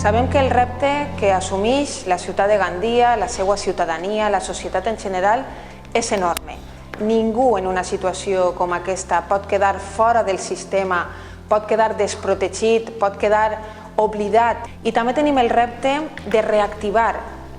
Sabem que el repte que assumeix la ciutat de Gandia, la seva ciutadania, la societat en general, és enorme. Ningú en una situació com aquesta pot quedar fora del sistema, pot quedar desprotegit, pot quedar oblidat. I també tenim el repte de reactivar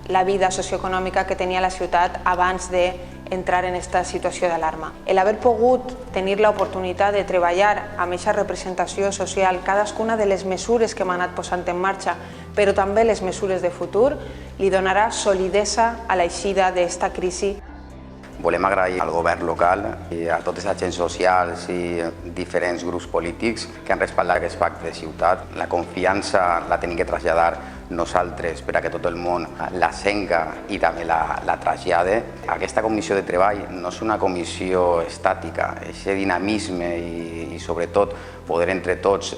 la vida socioeconòmica que tenia la ciutat abans d'entrar en aquesta situació d'alarma. El haver pogut tenir l'oportunitat de treballar amb aquesta representació social, cadascuna de les mesures que hem anat posant en marxa, però també les mesures de futur, li donarà solidesa a l'eixida d'aquesta crisi. Volem agrair al govern local i a tots els agents socials i diferents grups polítics que han respaldat aquest pacte de ciutat. La confiança la tenim que traslladar nosaltres per a que tot el món la senga i també la trasllade. Aquesta comissió de treball no és una comissió estàtica, aquest dinamisme i sobretot poder entre tots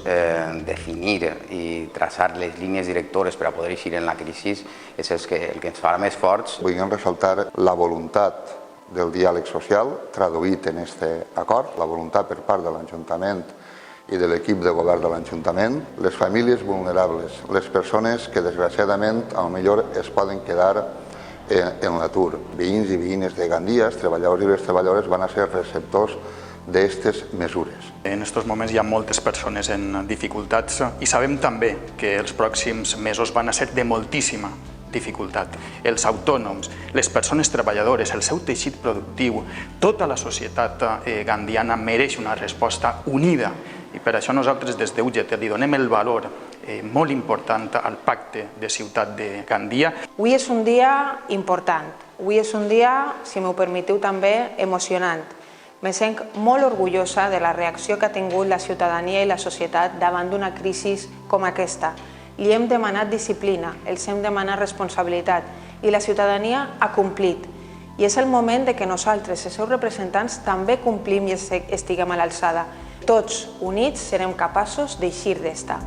definir i traçar les línies directores per a poder eixir en la crisi és el que ens farà més forts. Vull ressaltar la voluntat del diàleg social traduït en aquest acord, la voluntat per part de l'Ajuntament i de l'equip de govern de l'Ajuntament, les famílies vulnerables, les persones que desgraciadament potser es poden quedar en l'atur. Veïns i veïnes de Gandia, els treballadors i les treballadores van a ser receptors d'aquestes mesures. En aquests moments hi ha moltes persones en dificultats i sabem també que els pròxims mesos van a ser de moltíssima dificultat. Els autònoms, les persones treballadores, el seu teixit productiu, tota la societat gandiana mereix una resposta unida i per això nosaltres des d'UGT li donem el valor molt important al pacte de ciutat de Gandia. Avui és un dia important, avui és un dia, si m'ho permeteu també, emocionant. Me sent molt orgullosa de la reacció que ha tingut la ciutadania i la societat davant d'una crisi com aquesta. Li hem demanat disciplina, els hem demanat responsabilitat i la ciutadania ha complit. I és el moment que nosaltres, els seus representants, també complim i estiguem a l'alçada. Tots units serem capaços d'eixir d'esta.